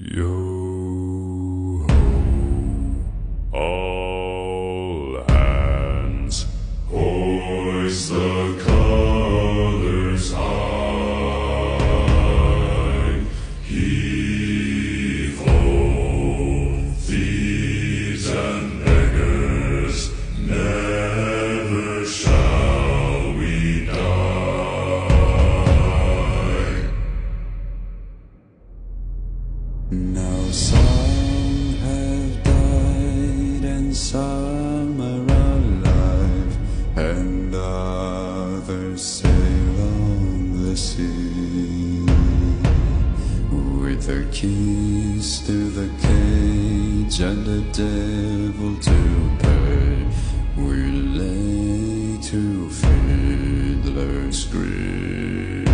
Yo ho, all hands, hoist the colors high. Heave ho, thieves and beggars, never shall we die. Now some have died and some are alive, and others sail on the sea. With the keys to the cage and the devil to pay, we lay to Fiddler's Grave.